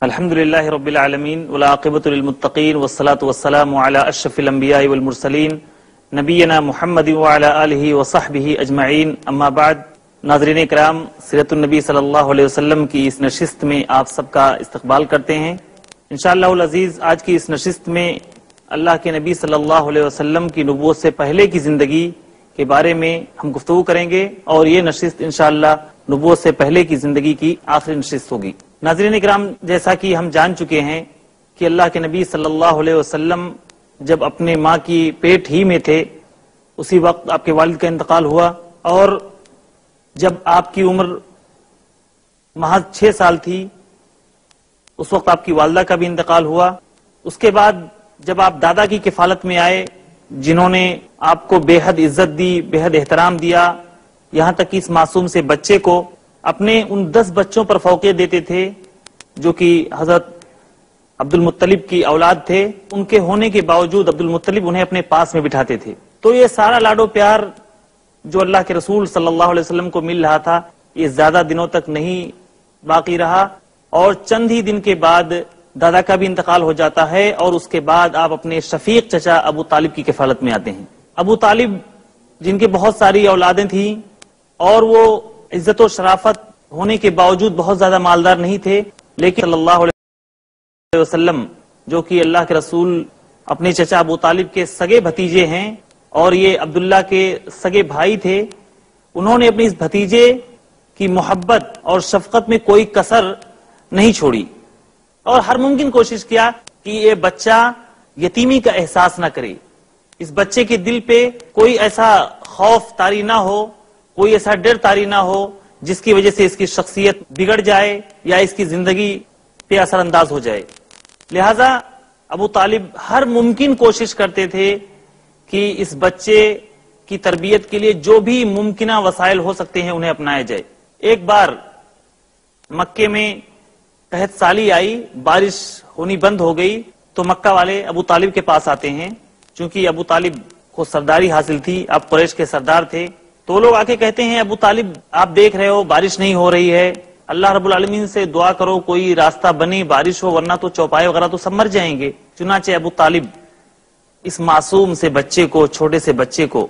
الحمدللہ رب العالمین والعاقبۃ للمتقین والصلاة والسلام علی اشرف الانبیاء والمرسلین نبینا محمد وعلی آلہ وصحبہ اجمعین، اما بعد۔ ناظرین اکرام، سیرت النبی صلی اللہ علیہ وسلم کی اس نشست میں آپ سب کا استقبال کرتے ہیں۔ انشاءاللہ العزیز آج کی اس نشست میں اللہ کے نبی صلی اللہ علیہ وسلم کی نبوت سے پہلے کی زندگی کے بارے میں ہم گفتگو کریں گے، اور یہ نشست انشاءاللہ نبوت سے پہلے کی زندگی کی آخری نشست ہوگی۔ ناظرین اکرام، جیسا کہ ہم جان چکے ہیں کہ اللہ کے نبی صلی اللہ علیہ وسلم جب اپنے ماں کی پیٹ ہی میں تھے، اسی وقت آپ کے والد کا انتقال ہوا، اور جب آپ کی عمر محض 6 سال تھی اس وقت آپ کی والدہ کا بھی انتقال ہوا۔ اس کے بعد جب آپ دادا کی کفالت میں آئے، جنہوں نے آپ کو بے حد عزت دی، بے حد احترام دیا، یہاں تک کہ اس معصوم سے بچے کو اپنے ان 10 بچوں پر فوقیت دیتے تھے جو کہ حضرت عبد المطلب کی اولاد تھے، ان کے ہونے کے باوجود عبد المطلب انہیں اپنے پاس میں بٹھاتے تھے۔ تو یہ سارا لاڈو پیار جو اللہ کے رسول صلی اللہ علیہ وسلم کو مل رہا تھا، یہ زیادہ دنوں تک نہیں باقی رہا، اور چند ہی دن کے بعد دادا کا بھی انتقال ہو جاتا ہے، اور اس کے بعد آپ اپنے شفیق چچا ابو طالب کی کفالت میں آتے ہیں۔ ابو طالب جن کے بہت ساری اولادیں تھیں، اور وہ عزت و شرافت ہونے کے باوجود بہت زیادہ مالدار نہیں تھے، لیکن صلی اللہ علیہ وسلم جو کہ اللہ کے رسول اپنے چچا ابو طالب کے سگے بھتیجے ہیں، اور یہ عبداللہ کے سگے بھائی تھے، انہوں نے اپنی اس بھتیجے کی محبت اور شفقت میں کوئی کسر نہیں چھوڑی، اور ہر ممکن کوشش کیا کہ یہ بچہ یتیمی کا احساس نہ کرے، اس بچے کے دل پہ کوئی ایسا خوف طاری نہ ہو، کوئی ایسا ڈر طاری نہ ہو جس کی وجہ سے اس کی شخصیت بگڑ جائے یا اس کی زندگی پہ اثر انداز ہو جائے۔ لہذا ابو طالب ہر ممکن کوشش کرتے تھے کہ اس بچے کی تربیت کے لیے جو بھی ممکنہ وسائل ہو سکتے ہیں انہیں اپنایا جائے۔ ایک بار مکے میں قحط سالی آئی، بارش ہونی بند ہو گئی، تو مکہ والے ابو طالب کے پاس آتے ہیں، چونکہ ابو طالب کو سرداری حاصل تھی، آپ قریش کے سردار تھے، تو لوگ آ کے کہتے ہیں ابو طالب آپ دیکھ رہے ہو بارش نہیں ہو رہی ہے، اللہ رب العالمین سے دعا کرو کوئی راستہ بنے، بارش ہو، ورنہ تو چوپائے وغیرہ تو سب مر جائیں گے۔ چنانچہ ابو طالب اس معصوم سے بچے کو، چھوٹے سے بچے کو،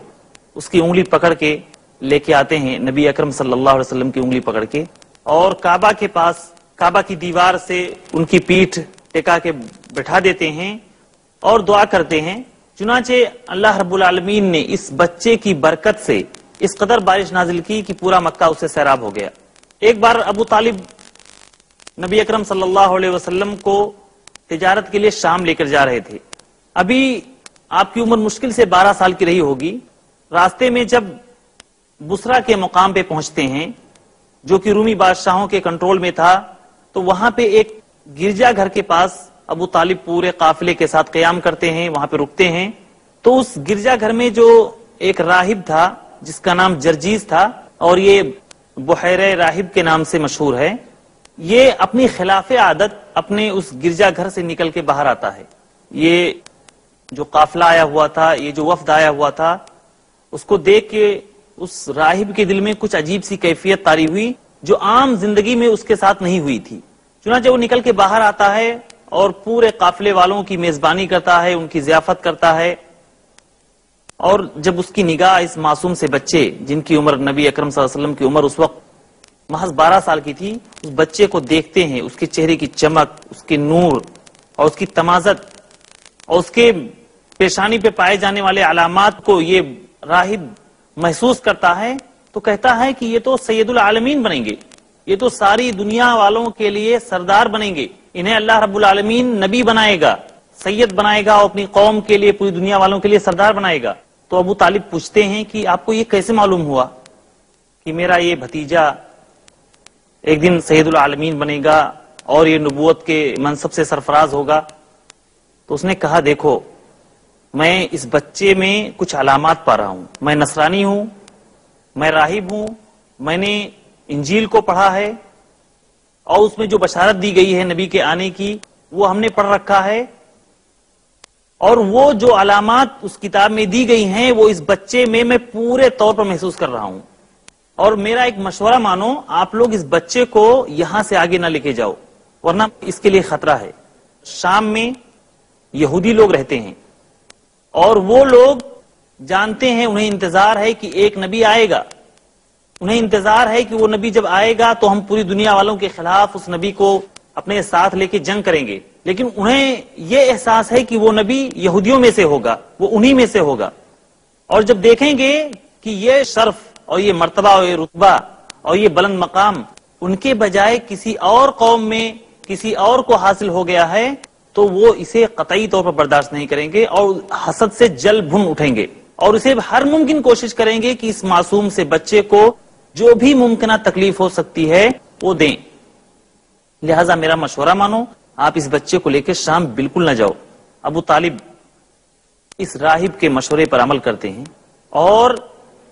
اس کی انگلی پکڑ کے لے کے آتے ہیں، نبی اکرم صلی اللہ علیہ وسلم کی انگلی پکڑ کے، اور کعبہ کے پاس، کعبہ کی دیوار سے ان کی پیٹھ ٹکا کے بٹھا دیتے ہیں اور دعا کرتے ہیں۔ چنانچہ اللہ رب العالمین نے اس بچے کی برکت سے اس قدر بارش نازل کی کہ پورا مکہ اس سے سیراب ہو گیا۔ ایک بار ابو طالب نبی اکرم صلی اللہ علیہ وسلم کو تجارت کے لیے شام لے کر جا رہے تھے۔ ابھی آپ کی عمر مشکل سے 12 سال کی رہی ہوگی۔ راستے میں جب بصرہ کے مقام پہ پہنچتے ہیں جو کہ رومی بادشاہوں کے کنٹرول میں تھا، تو وہاں پہ ایک گرجا گھر کے پاس ابو طالب پورے قافلے کے ساتھ قیام کرتے ہیں، وہاں پہ رکتے ہیں۔ تو اس گرجا گھر میں جو ایک راہب تھا جس کا نام جرجیز تھا، اور یہ بحیرہ راہب کے نام سے مشہور ہے، یہ اپنی خلاف عادت اپنے اس گرجا گھر سے نکل کے باہر آتا ہے۔ یہ جو قافلہ آیا ہوا تھا، یہ جو وفد آیا ہوا تھا، اس کو دیکھ کے اس راہب کے دل میں کچھ عجیب سی کیفیت طاری ہوئی جو عام زندگی میں اس کے ساتھ نہیں ہوئی تھی۔ چنانچہ وہ نکل کے باہر آتا ہے اور پورے قافلے والوں کی میزبانی کرتا ہے، ان کی ضیافت کرتا ہے، اور جب اس کی نگاہ اس معصوم سے بچے جن کی عمر نبی اکرم صلی اللہ علیہ وسلم کی عمر اس وقت محض 12 سال کی تھی، اس بچے کو دیکھتے ہیں، اس کے چہرے کی چمک، اس کے نور اور اس کی تمازت اور اس کے پیشانی پہ پائے جانے والے علامات کو یہ راہب محسوس کرتا ہے، تو کہتا ہے کہ یہ تو سید العالمین بنیں گے، یہ تو ساری دنیا والوں کے لیے سردار بنیں گے، انہیں اللہ رب العالمین نبی بنائے گا، سید بنائے گا، اور اپنی قوم کے لیے، پوری دنیا والوں کے لیے سردار بنائے گا۔ تو ابو طالب پوچھتے ہیں کہ آپ کو یہ کیسے معلوم ہوا کہ میرا یہ بھتیجا ایک دن سید العالمین بنے گا اور یہ نبوت کے منصب سے سرفراز ہوگا؟ تو اس نے کہا دیکھو، میں اس بچے میں کچھ علامات پا رہا ہوں، میں نصرانی ہوں، میں راہب ہوں، میں نے انجیل کو پڑھا ہے اور اس میں جو بشارت دی گئی ہے نبی کے آنے کی وہ ہم نے پڑھ رکھا ہے، اور وہ جو علامات اس کتاب میں دی گئی ہیں وہ اس بچے میں پورے طور پر محسوس کر رہا ہوں۔ اور میرا ایک مشورہ مانو، آپ لوگ اس بچے کو یہاں سے آگے نہ لے کے جاؤ، ورنہ اس کے لیے خطرہ ہے۔ شام میں یہودی لوگ رہتے ہیں اور وہ لوگ جانتے ہیں، انہیں انتظار ہے کہ ایک نبی آئے گا، انہیں انتظار ہے کہ وہ نبی جب آئے گا تو ہم پوری دنیا والوں کے خلاف اس نبی کو اپنے ساتھ لے کے جنگ کریں گے، لیکن انہیں یہ احساس ہے کہ وہ نبی یہودیوں میں سے ہوگا، وہ انہی میں سے ہوگا، اور جب دیکھیں گے کہ یہ شرف اور یہ مرتبہ اور یہ رتبہ اور یہ بلند مقام ان کے بجائے کسی اور قوم میں کسی اور کو حاصل ہو گیا ہے، تو وہ اسے قطعی طور پر برداشت نہیں کریں گے اور حسد سے جل بھن اٹھیں گے اور اسے ہر ممکن کوشش کریں گے کہ اس معصوم سے بچے کو جو بھی ممکنہ تکلیف ہو سکتی ہے وہ دیں۔ لہذا میرا مشورہ مانو، آپ اس بچے کو لے کے شام بالکل نہ جاؤ۔ ابو طالب اس راہب کے مشورے پر عمل کرتے ہیں اور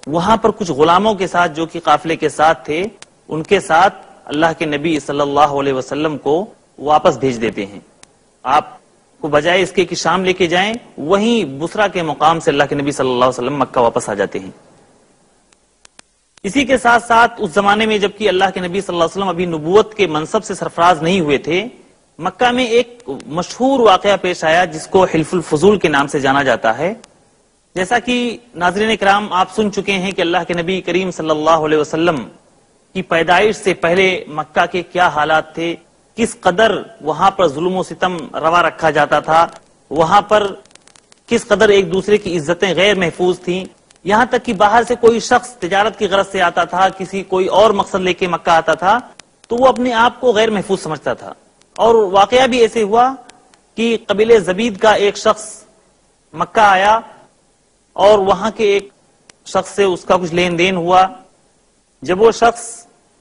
وہاں پر کچھ غلاموں کے ساتھ جو کہ قافلے کے ساتھ تھے، ان کے ساتھ اللہ کے نبی صلی اللہ علیہ وسلم کو واپس بھیج دیتے ہیں۔ آپ کو بجائے اس کے کہ شام لے کے جائیں، وہیں بصرہ کے مقام سے اللہ کے نبی صلی اللہ علیہ وسلم مکہ واپس آ جاتے ہیں۔ اسی کے ساتھ ساتھ اس زمانے میں جبکہ اللہ کے نبی صلی اللہ علیہ وسلم ابھی نبوت کے منصب سے سرفراز نہیں ہوئے تھے، مکہ میں ایک مشہور واقعہ پیش آیا جس کو حلف الفضول کے نام سے جانا جاتا ہے۔ جیسا کہ ناظرین کرام آپ سن چکے ہیں کہ اللہ کے نبی کریم صلی اللہ علیہ وسلم کی پیدائش سے پہلے مکہ کے کیا حالات تھے، کس قدر وہاں پر ظلم و ستم روا رکھا جاتا تھا، وہاں پر کس قدر ایک دوسرے کی عزتیں غیر محفوظ تھیں، یہاں تک کہ باہر سے کوئی شخص تجارت کی غرض سے آتا تھا، کسی کوئی اور مقصد لے کے مکہ آتا تھا تو وہ اپنے آپ کو غیر محفوظ سمجھتا تھا۔ اور واقعہ بھی ایسے ہوا کہ قبیلہ زبید کا ایک شخص مکہ آیا اور وہاں کے ایک شخص سے اس کا کچھ لین دین ہوا۔ جب وہ شخص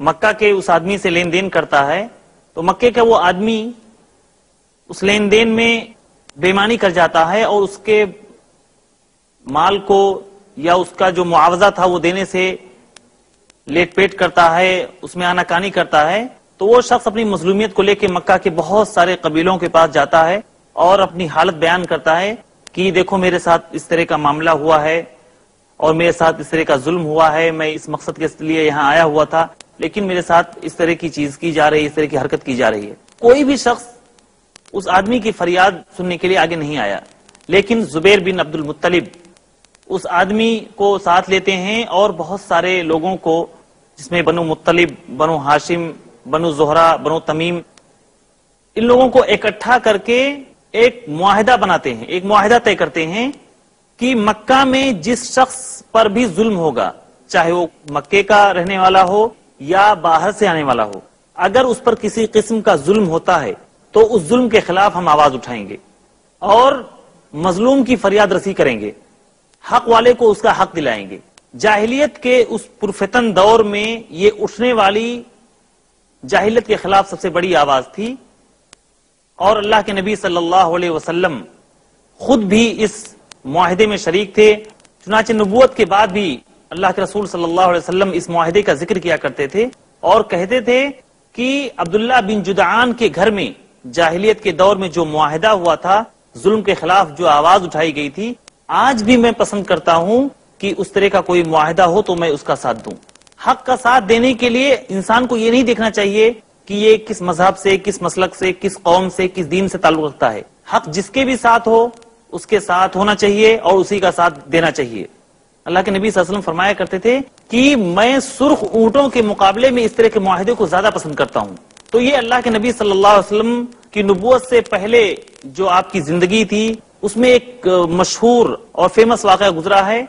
مکہ کے اس آدمی سے لین دین کرتا ہے تو مکے کا وہ آدمی اس لین دین میں بے ایمانی کر جاتا ہے اور اس کے مال کو یا اس کا جو معاوضہ تھا وہ دینے سے لیٹ پیٹ کرتا ہے، اس میں آناکانی کرتا ہے۔ تو وہ شخص اپنی مظلومیت کو لے کے مکہ کے بہت سارے قبیلوں کے پاس جاتا ہے اور اپنی حالت بیان کرتا ہے کہ دیکھو میرے ساتھ اس طرح کا معاملہ ہوا ہے اور میرے ساتھ اس طرح کا ظلم ہوا ہے، میں اس مقصد کے لیے یہاں آیا ہوا تھا لیکن میرے ساتھ اس طرح کی چیز کی جا رہی ہے، اس طرح کی حرکت کی جا رہی ہے۔ کوئی بھی شخص اس آدمی کی فریاد سننے کے لیے آگے نہیں آیا، لیکن زبیر بن عبد المطلب اس آدمی کو ساتھ لیتے ہیں اور بہت سارے لوگوں کو، جس میں بنو مطلب، بنو ہاشم، بنو زہرہ، بنو تمیم، ان لوگوں کو اکٹھا کر کے ایک معاہدہ بناتے ہیں، ایک معاہدہ طے کرتے ہیں کہ مکہ میں جس شخص پر بھی ظلم ہوگا، چاہے وہ مکے کا رہنے والا ہو یا باہر سے آنے والا ہو، اگر اس پر کسی قسم کا ظلم ہوتا ہے تو اس ظلم کے خلاف ہم آواز اٹھائیں گے اور مظلوم کی فریاد رسی کریں گے، حق والے کو اس کا حق دلائیں گے۔ جاہلیت کے اس پرفتن دور میں یہ اٹھنے والی جاہلیت کے خلاف سب سے بڑی آواز تھی، اور اللہ کے نبی صلی اللہ علیہ وسلم خود بھی اس معاہدے میں شریک تھے۔ چنانچہ نبوت کے بعد بھی اللہ کے رسول صلی اللہ علیہ وسلم اس معاہدے کا ذکر کیا کرتے تھے اور کہتے تھے کہ عبداللہ بن جدعان کے گھر میں جاہلیت کے دور میں جو معاہدہ ہوا تھا، ظلم کے خلاف جو آواز اٹھائی گئی تھی، آج بھی میں پسند کرتا ہوں کہ اس طرح کا کوئی معاہدہ ہو تو میں اس کا ساتھ دوں۔ حق کا ساتھ دینے کے لیے انسان کو یہ نہیں دیکھنا چاہیے کہ یہ کس مذہب سے، کس مسلک سے، کس قوم سے، کس دین سے تعلق رکھتا ہے۔ حق جس کے بھی ساتھ ہو اس کے ساتھ ہونا چاہیے اور اسی کا ساتھ دینا چاہیے۔ اللہ کے نبی صلی اللہ علیہ وسلم فرمایا کرتے تھے کہ میں سرخ اونٹوں کے مقابلے میں اس طرح کے معاہدے کو زیادہ پسند کرتا ہوں۔ تو یہ اللہ کے نبی صلی اللہ علیہ وسلم کی نبوت سے پہلے جو آپ کی زندگی تھی اس میں ایک مشہور اور فیمس واقعہ گزرا ہے۔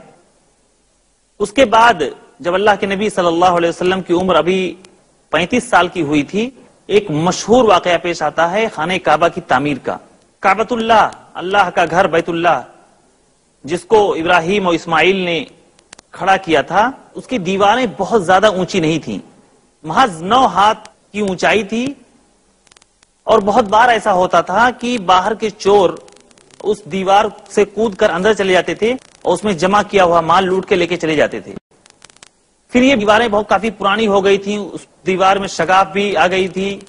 اس کے بعد جب اللہ کے نبی صلی اللہ علیہ وسلم کی عمر ابھی 35 سال کی ہوئی تھی، ایک مشہور واقعہ پیش آتا ہے خانہ کعبہ کی تعمیر کا۔ کعبۃ اللہ، اللہ کا گھر بیت اللہ، جس کو ابراہیم اور اسماعیل نے کھڑا کیا تھا، اس کی دیواریں بہت زیادہ اونچی نہیں تھیں، محض 9 ہاتھ کی اونچائی تھی، اور بہت بار ایسا ہوتا تھا کہ باہر کے چور اس دیوار سے کود کر اندر چلے جاتے تھے اور اس میں جمع کیا ہوا مال لوٹ کے لے کے چلے جاتے تھے۔ پھر یہ دیواریں بہت کافی پرانی ہو گئی تھیں، اس دیوار میں شگاف بھی آ گئی تھی،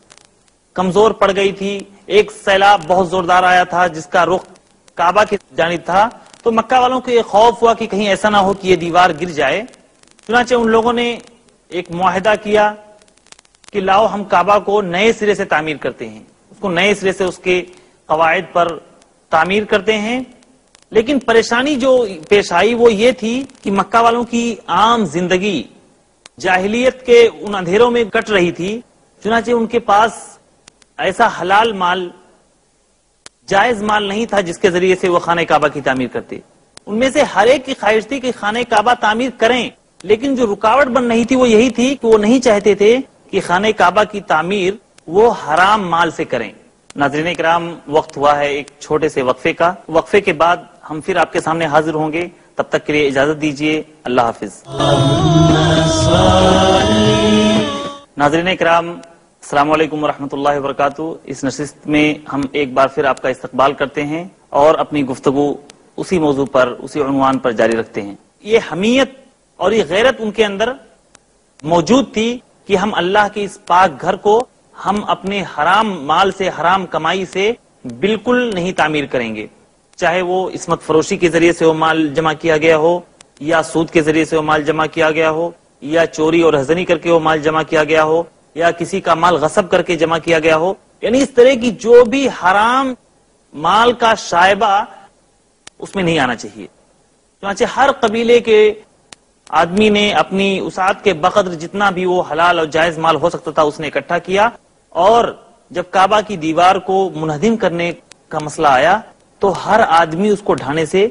کمزور پڑ گئی تھی، ایک سیلاب بہت زوردار آیا تھا جس کا رخ کعبہ کی جانب تھا، تو مکہ والوں کو یہ خوف ہوا کہ کہیں ایسا نہ ہو کہ یہ دیوار گر جائے۔ چنانچہ ان لوگوں نے ایک معاہدہ کیا کہ لاؤ ہم کعبہ کو نئے سرے سے تعمیر کرتے ہیں، اس کو نئے سرے سے اس کے قواعد پر تعمیر کرتے ہیں. لیکن پریشانی جو پیش آئی وہ یہ تھی کہ مکہ والوں کی عام زندگی جاہلیت کے ان اندھیروں میں کٹ رہی تھی، چنانچہ ان کے پاس ایسا حلال مال، جائز مال نہیں تھا جس کے ذریعے سے وہ خانہ کعبہ کی تعمیر کرتے. ان میں سے ہر ایک کی خواہش تھی کہ خانہ کعبہ تعمیر کریں، لیکن جو رکاوٹ بن رہی تھی وہ یہی تھی کہ وہ نہیں چاہتے تھے کہ خانہ کعبہ کی تعمیر وہ حرام مال سے کریں. ناظرین اکرام، وقت ہوا ہے ایک چھوٹے سے وقفے کا. وقفے کے بعد ہم پھر آپ کے سامنے حاضر ہوں گے. تب تک کے لیے اجازت دیجیے. اللہ حافظ. ناظرین اکرام، السلام علیکم ورحمۃ اللہ وبرکاتہ. اس نشست میں ہم ایک بار پھر آپ کا استقبال کرتے ہیں اور اپنی گفتگو اسی موضوع پر، اسی عنوان پر جاری رکھتے ہیں. یہ حمیت اور یہ غیرت ان کے اندر موجود تھی کہ ہم اللہ کے اس پاک گھر کو ہم اپنے حرام مال سے، حرام کمائی سے بالکل نہیں تعمیر کریں گے. چاہے وہ عصمت فروشی کے ذریعے سے وہ مال جمع کیا گیا ہو، یا سود کے ذریعے سے وہ مال جمع کیا گیا ہو، یا چوری اور ہزنی کر کے وہ مال جمع کیا گیا ہو، یا کسی کا مال غصب کر کے جمع کیا گیا ہو. یعنی اس طرح کی جو بھی حرام مال کا شائبہ اس میں نہیں آنا چاہیے. چنانچہ ہر قبیلے کے آدمی نے اپنی وسعت کے بقدر جتنا بھی وہ حلال اور جائز مال ہو سکتا تھا اس نے اکٹھا کیا. اور جب کعبہ کی دیوار کو منہدم کرنے کا مسئلہ آیا تو ہر آدمی اس کو ڈھانے سے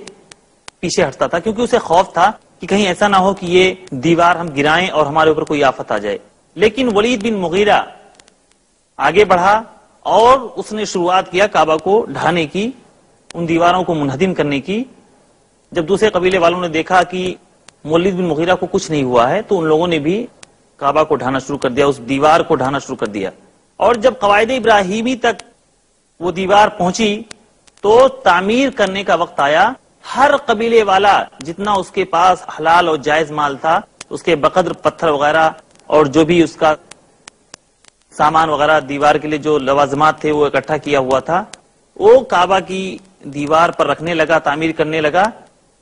پیچھے ہٹتا تھا، کیونکہ اسے خوف تھا کہ کہیں ایسا نہ ہو کہ یہ دیوار ہم گرائیں اور ہمارے اوپر کوئی آفت آ جائے. لیکن ولید بن مغیرہ آگے بڑھا اور اس نے شروعات کیا کعبہ کو ڈھانے کی، ان دیواروں کو منہدم کرنے کی. جب دوسرے قبیلے والوں نے دیکھا کہ ولید بن مغیرہ کو کچھ نہیں ہوا ہے تو ان لوگوں نے بھی کعبہ کو ڈھانا شروع کر دیا، اس دیوار کو ڈھانا شروع کر دیا. اور جب قواعد ابراہیمی تک وہ دیوار پہنچی تو تعمیر کرنے کا وقت آیا. ہر قبیلے والا جتنا اس کے پاس حلال اور جائز مال تھا اس کے بقدر پتھر وغیرہ اور جو بھی اس کا سامان وغیرہ دیوار کے لیے جو لوازمات تھے وہ اکٹھا کیا ہوا تھا، وہ کعبہ کی دیوار پر رکھنے لگا، تعمیر کرنے لگا.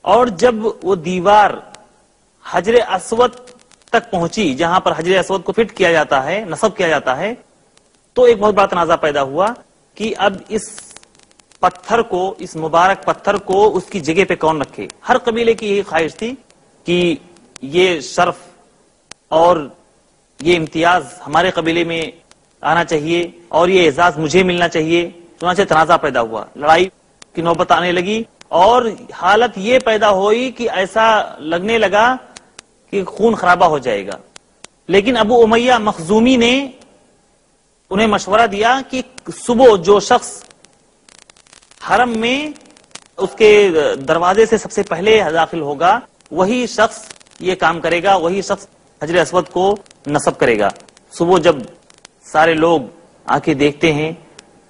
اور جب وہ دیوار حجر اسود تک پہنچی جہاں پر حجر اسود کو فٹ کیا جاتا ہے، نصب کیا جاتا ہے، تو ایک بہت بڑا تنازع پیدا ہوا کہ اب اس پتھر کو، اس مبارک پتھر کو اس کی جگہ پہ کون رکھے. ہر قبیلے کی یہی خواہش تھی کہ یہ شرف اور یہ امتیاز ہمارے قبیلے میں آنا چاہیے اور یہ اعزاز مجھے ملنا چاہیے. چنانچہ تنازع پیدا ہوا، لڑائی کی نوبت آنے لگی اور حالت یہ پیدا ہوئی کہ ایسا لگنے لگا کہ خون خرابہ ہو جائے گا. لیکن ابو امیہ مخزومی نے انہیں مشورہ دیا کہ صبح جو شخص حرم میں اس کے دروازے سے سب سے پہلے داخل ہوگا وہی شخص یہ کام کرے گا، وہی شخص حجر اسود کو نصب کرے گا. صبح جب سارے لوگ آ کے دیکھتے ہیں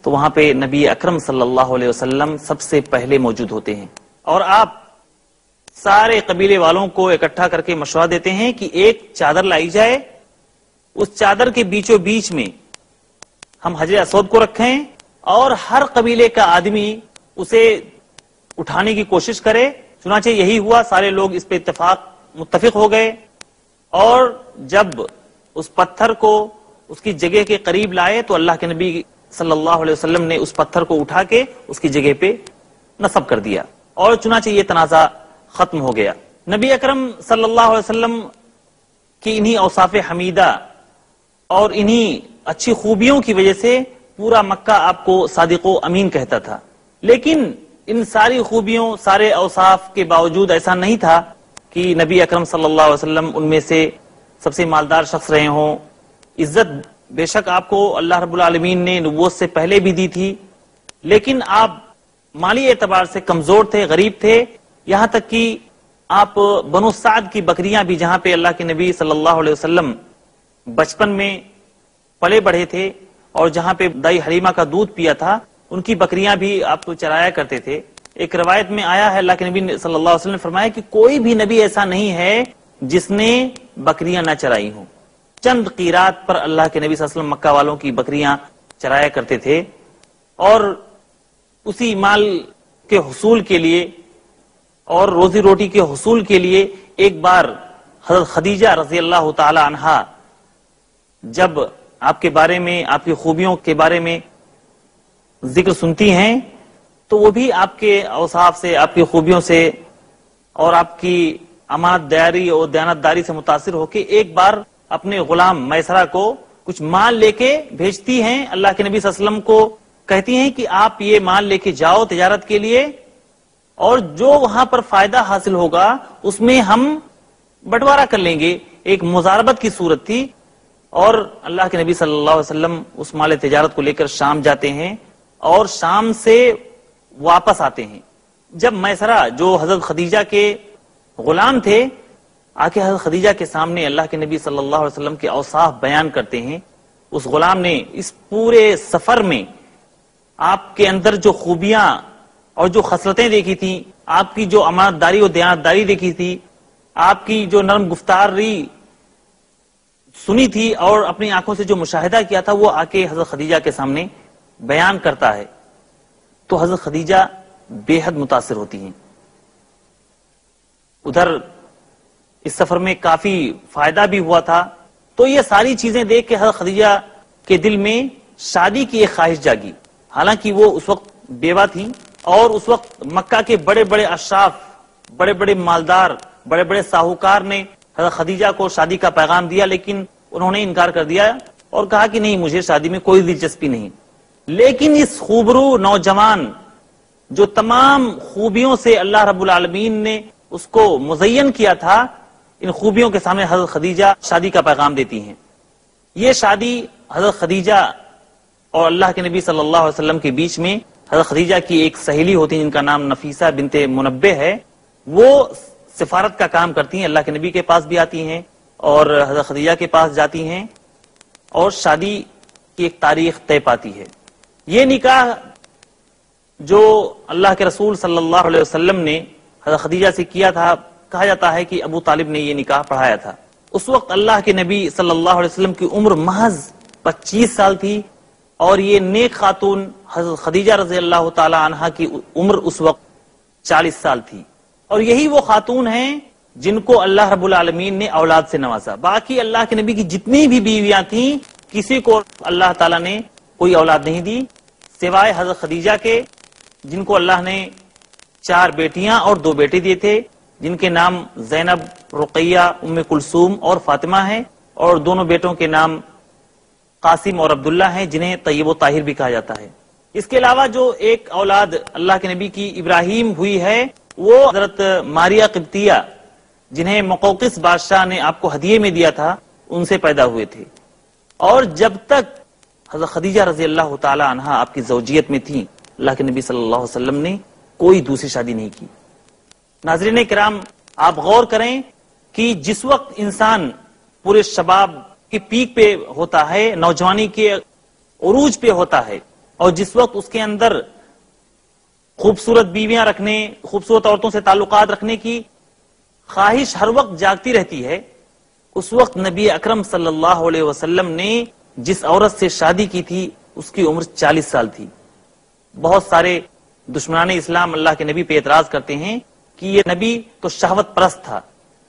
تو وہاں پہ نبی اکرم صلی اللہ علیہ وسلم سب سے پہلے موجود ہوتے ہیں. اور آپ سارے قبیلے والوں کو اکٹھا کر کے مشورہ دیتے ہیں کہ ایک چادر لائی جائے، اس چادر کے بیچوں بیچ میں ہم حجر اسود کو رکھیں اور ہر قبیلے کا آدمی اسے اٹھانے کی کوشش کرے. چنانچہ یہی ہوا، سارے لوگ اس پہ متفق ہو گئے. اور جب اس پتھر کو اس کی جگہ کے قریب لائے تو اللہ کے نبی صلی اللہ علیہ وسلم نے اس پتھر کو اٹھا کے اس کی جگہ پہ نصب کر دیا اور چنانچہ یہ تنازع ختم ہو گیا. نبی اکرم صلی اللہ علیہ وسلم کی انہی اوصاف حمیدہ اور انہی اچھی خوبیوں کی وجہ سے پورا مکہ آپ کو صادق و امین کہتا تھا. لیکن ان ساری خوبیوں، سارے اوصاف کے باوجود ایسا نہیں تھا کہ نبی اکرم صلی اللہ علیہ وسلم ان میں سے سب سے مالدار شخص رہے ہوں. عزت بے شک آپ کو اللہ رب العالمین نے نبوت سے پہلے بھی دی تھی، لیکن آپ مالی اعتبار سے کمزور تھے، غریب تھے. یہاں تک کہ آپ بنو سعد کی بکریاں بھی، جہاں پہ اللہ کے نبی صلی اللہ علیہ وسلم بچپن میں پلے بڑھے تھے اور جہاں پہ دائی حلیمہ کا دودھ پیا تھا، ان کی بکریاں بھی آپ کو چرایا کرتے تھے. ایک روایت میں آیا ہے اللہ کے نبی صلی اللہ علیہ وسلم نے فرمایا کہ کوئی بھی نبی ایسا نہیں ہے جس نے بکریاں نہ چرائی ہوں. چند قیرات پر اللہ کے نبی صلی اللہ علیہ وسلم مکہ والوں کی بکریاں چرایا کرتے تھے. اور اسی مال کے حصول کے لیے اور روزی روٹی کے حصول کے لیے ایک بار حضرت خدیجہ رضی اللہ تعالی عنہا جب آپ کے بارے میں، آپ کی خوبیوں کے بارے میں ذکر سنتی ہیں تو وہ بھی آپ کے اوصاف سے، آپ کی خوبیوں سے اور آپ کی امانت داری اور دیانتداری سے متاثر ہو کے ایک بار اپنے غلام میسرہ کو کچھ مال لے کے بھیجتی ہیں، اللہ کے نبی صلی اللہ علیہ وسلم کو کہتی ہیں کہ آپ یہ مال لے کے جاؤ تجارت کے لیے، اور جو وہاں پر فائدہ حاصل ہوگا اس میں ہم بٹوارا کر لیں گے۔ ایک مزاربت کی صورت تھی، اور اللہ کے نبی صلی اللہ علیہ وسلم اس مال تجارت کو لے کر شام جاتے ہیں اور شام سے واپس آتے ہیں۔ جب میسرہ جو حضرت خدیجہ کے غلام تھے آ کے حضرت خدیجہ کے سامنے اللہ کے نبی صلی اللہ علیہ وسلم کے اوصاف بیان کرتے ہیں، اس غلام نے اس پورے سفر میں آپ کے اندر جو خوبیاں اور جو خصلتیں دیکھی تھی، آپ کی جو امانت داری اور دیانتداری دیکھی تھی، آپ کی جو نرم گفتاری سنی تھی اور اپنی آنکھوں سے جو مشاہدہ کیا تھا، وہ آ کے حضرت خدیجہ کے سامنے بیان کرتا ہے تو حضرت خدیجہ بے حد متاثر ہوتی ہیں۔ ادھر اس سفر میں کافی فائدہ بھی ہوا تھا، تو یہ ساری چیزیں دیکھ کے حضرت خدیجہ کے دل میں شادی کی ایک خواہش جاگی۔ حالانکہ وہ اس وقت بیوہ تھی اور اس وقت مکہ کے بڑے بڑے اشراف، بڑے بڑے مالدار، بڑے بڑے ساہوکار نے حضرت خدیجہ کو شادی کا پیغام دیا، لیکن انہوں نے انکار کر دیا اور کہا کہ نہیں، مجھے شادی میں کوئی دلچسپی نہیں۔ لیکن اس خوبرو نوجوان جو تمام خوبیوں سے اللہ رب العالمین نے اس کو مزین کیا تھا، ان خوبیوں کے سامنے حضرت خدیجہ شادی کا پیغام دیتی ہیں۔ یہ شادی حضرت خدیجہ اور اللہ کے نبی صلی اللہ علیہ وسلم کے بیچ میں، حضرت خدیجہ کی ایک سہیلی ہوتی ہے جن کا نام نفیسہ بنت منبہ ہے، وہ سفارت کا کام کرتی ہیں، اللہ کے نبی کے پاس بھی آتی ہیں اور حضرت خدیجہ کے پاس جاتی ہیں اور شادی کی ایک تاریخ طے پاتی ہے۔ یہ نکاح جو اللہ کے رسول صلی اللہ علیہ وسلم نے حضرت خدیجہ سے کیا تھا، کہا جاتا ہے کہ ابو طالب نے یہ نکاح پڑھایا تھا۔ اس وقت اللہ کے نبی صلی اللہ علیہ وسلم کی عمر محض 25 سال تھی، اور یہ نیک خاتون حضرت خدیجہ رضی اللہ تعالی عنہا کی عمر اس وقت 40 سال تھی، اور یہی وہ خاتون ہیں جن کو اللہ رب العالمین نے اولاد سے نوازا۔ باقی اللہ کے نبی کی جتنی بھی بیویاں تھیں، کسی کو اللہ تعالیٰ نے کوئی اولاد نہیں دی سوائے حضرت خدیجہ کے، جن کو اللہ نے 4 بیٹیاں اور 2 بیٹے دیے تھے، جن کے نام زینب، رقیہ، ام کلثوم اور فاطمہ ہیں، اور دونوں بیٹوں کے نام قاسم اور عبداللہ ہیں، جنہیں طیب و طاہر بھی کہا جاتا ہے۔ اس کے علاوہ جو ایک اولاد اللہ کے نبی کی ابراہیم ہوئی ہے، وہ حضرت ماریہ قبطیہ، جنہیں مقوقس بادشاہ نے آپ کو ہدیے میں دیا تھا، ان سے پیدا ہوئے تھے۔ اور جب تک حضرت خدیجہ رضی اللہ تعالی عنہا آپ کی زوجیت میں تھیں، اللہ کے نبی صلی اللہ علیہ وسلم نے کوئی دوسری شادی نہیں کی۔ ناظرین کرام، آپ غور کریں کہ جس وقت انسان پورے شباب کی پیک پہ ہوتا ہے، نوجوانی کے عروج پہ ہوتا ہے، اور جس وقت اس کے اندر خوبصورت بیویاں رکھنے، خوبصورت عورتوں سے تعلقات رکھنے کی خواہش ہر وقت جاگتی رہتی ہے، اس وقت نبی اکرم صلی اللہ علیہ وسلم نے جس عورت سے شادی کی تھی اس کی عمر 40 سال تھی۔ بہت سارے دشمنان اسلام اللہ کے نبی پہ اعتراض کرتے ہیں کہ یہ نبی تو شہوت پرست تھا،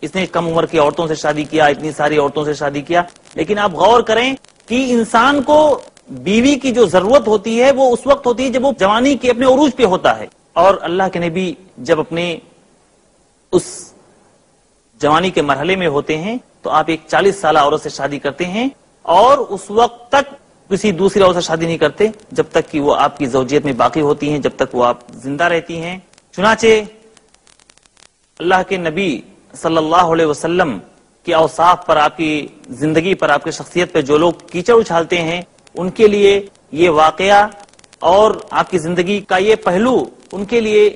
اس نے کم عمر کی عورتوں سے شادی کیا، اتنی ساری عورتوں سے شادی کیا۔ لیکن آپ غور کریں کہ انسان کو بیوی کی جو ضرورت ہوتی ہے وہ اس وقت ہوتی ہے جب وہ جوانی کے اپنے عروج پہ ہوتا ہے، اور اللہ کے نبی جب اپنے اس جوانی کے مرحلے میں ہوتے ہیں تو آپ ایک 40 سالہ عورت سے شادی کرتے ہیں، اور اس وقت تک کسی دوسری عورت سے شادی نہیں کرتے جب تک کہ وہ آپ کی زوجیت میں باقی ہوتی ہیں، جب تک وہ آپ زندہ رہتی ہیں۔ چنانچہ اللہ کے نبی صلی اللہ علیہ وسلم کے اوصاف پر، آپ کی زندگی پر، آپ کی شخصیت پر جو لوگ کیچڑ اچھالتے ہیں، ان کے لیے یہ واقعہ اور آپ کی زندگی کا یہ پہلو ان کے لیے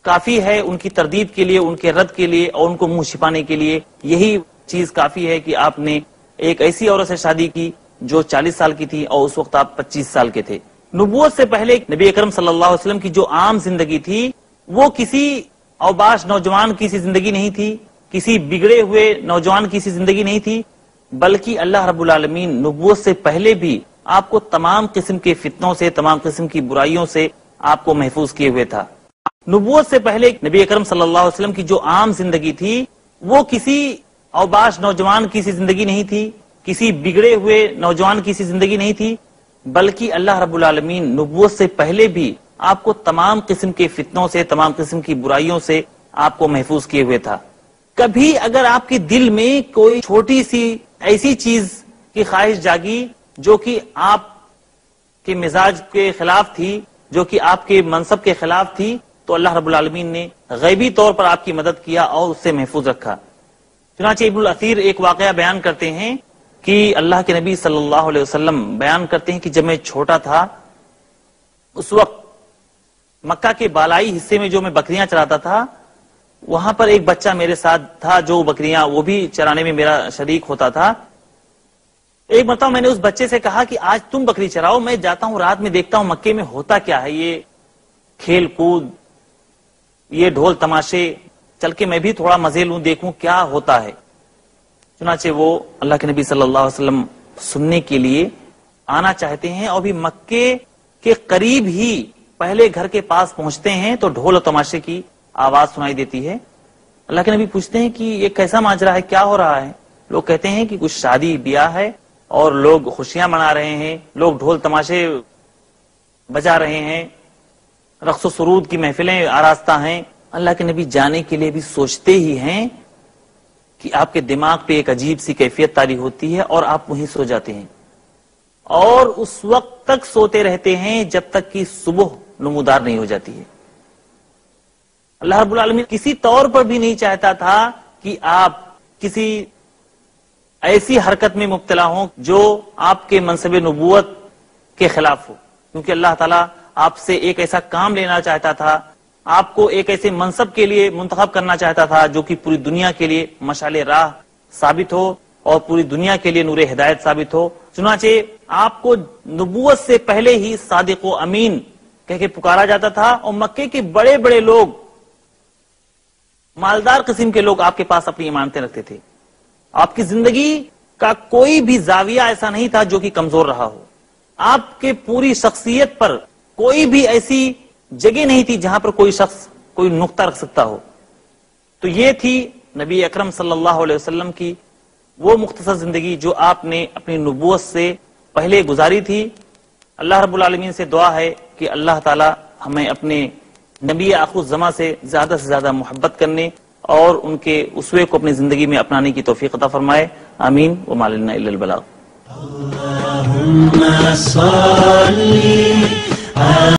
کافی ہے، ان کی تردید کے لیے، ان کے رد کے لیے اور ان کو منہ چھپانے کے لیے یہی چیز کافی ہے کہ آپ نے ایک ایسی عورت سے شادی کی جو 40 سال کی تھی اور اس وقت آپ 25 سال کے تھے۔ نبوت سے پہلے نبی اکرم صلی اللہ علیہ وسلم کی جو عام زندگی تھی وہ کسی اوباش نوجوان کی سی زندگی نہیں تھی، کسی بگڑے ہوئے نوجوان کی سی زندگی نہیں تھی، بلکہ اللہ رب العالمین نبوت سے پہلے بھی آپ کو تمام قسم کے فتنوں سے، تمام قسم کی برائیوں سے آپ کو محفوظ کیے ہوئے تھا۔ نبوت سے پہلے نبی اکرم صلی اللہ علیہ وسلم کی جو عام زندگی تھی وہ کسی اوباش نوجوان کی سی زندگی نہیں تھی، کسی بگڑے ہوئے نوجوان کی سی زندگی نہیں تھی، بلکہ اللہ رب العالمین نبوت سے پہلے بھی آپ کو تمام قسم کے فتنوں سے، تمام قسم کی برائیوں سے آپ کو محفوظ کیے ہوئے تھا۔ کبھی اگر آپ کے دل میں کوئی چھوٹی سی ایسی چیز کی خواہش جاگی جو کہ آپ کے مزاج کے خلاف تھی، جو کہ آپ کے منصب کے خلاف تھی، تو اللہ رب العالمین نے غیبی طور پر آپ کی مدد کیا اور اس سے محفوظ رکھا۔ چنانچہ ابن الاثیر ایک واقعہ بیان کرتے ہیں کہ اللہ کے نبی صلی اللہ علیہ وسلم بیان کرتے ہیں کہ جب میں چھوٹا تھا اس وقت مکہ کے بالائی حصے میں جو میں بکریاں چراتا تھا، وہاں پر ایک بچہ میرے ساتھ تھا جو بکریاں وہ بھی چرانے میں میرا شریک ہوتا تھا۔ ایک مرتبہ میں نے اس بچے سے کہا کہ آج تم بکری چراؤ، میں جاتا ہوں رات میں دیکھتا ہوں مکے میں ہوتا کیا ہے، یہ کھیل کود، یہ ڈھول تماشے، چل کے میں بھی تھوڑا مزے لوں، دیکھوں کیا ہوتا ہے۔ چنانچہ وہ اللہ کے نبی صلی اللہ علیہ وسلم سننے کے لیے آنا چاہتے ہیں، اور بھی مکے کے قریب ہی پہلے گھر کے پاس پہنچتے ہیں تو ڈھول و تماشے کی آواز سنائی دیتی ہے۔ اللہ کے نبی پوچھتے ہیں کہ یہ کیسا ماجرا ہے، کیا ہو رہا ہے؟ لوگ کہتے ہیں کہ کچھ شادی بیاہ ہے اور لوگ خوشیاں منا رہے ہیں، لوگ ڈھول تماشے بجا رہے ہیں، رقص و سرود کی محفلیں آراستہ ہیں۔ اللہ کے نبی جانے کے لیے بھی سوچتے ہی ہیں کہ آپ کے دماغ پہ ایک عجیب سی کیفیت طاری ہوتی ہے اور آپ وہیں سو جاتے ہیں، اور اس وقت تک سوتے رہتے ہیں جب تک کہ صبح نمودار نہیں ہو جاتی ہے۔ اللہ رب العالمین کسی طور پر بھی نہیں چاہتا تھا کہ آپ کسی ایسی حرکت میں مبتلا ہوں جو آپ کے منصب نبوت کے خلاف ہو، کیونکہ اللہ تعالیٰ آپ سے ایک ایسا کام لینا چاہتا تھا، آپ کو ایک ایسے منصب کے لیے منتخب کرنا چاہتا تھا جو کہ پوری دنیا کے لیے مشعل راہ ثابت ہو اور پوری دنیا کے لیے نور ہدایت ثابت ہو۔ چنانچہ آپ کو نبوت سے پہلے ہی صادق و امین کہہ کے پکارا جاتا تھا، اور مکے کے بڑے بڑے لوگ، مالدار قسم کے لوگ آپ کے پاس اپنی امانتیں رکھتے تھے۔ آپ کی زندگی کا کوئی بھی زاویہ ایسا نہیں تھا جو کہ کمزور رہا ہو، آپ کے پوری شخصیت پر کوئی بھی ایسی جگہ نہیں تھی جہاں پر کوئی شخص کوئی نقطہ رکھ سکتا ہو۔ تو یہ تھی نبی اکرم صلی اللہ علیہ وسلم کی وہ مختصر زندگی جو آپ نے اپنی نبوت سے پہلے گزاری تھی۔ اللہ رب العالمین سے دعا ہے کہ اللہ تعالی ہمیں اپنے نبی آخر الزماں سے زیادہ محبت کرنے اور ان کے اسوے کو اپنی زندگی میں اپنانے کی توفیق عطا فرمائے، آمین، وما لنا الا البلاغ۔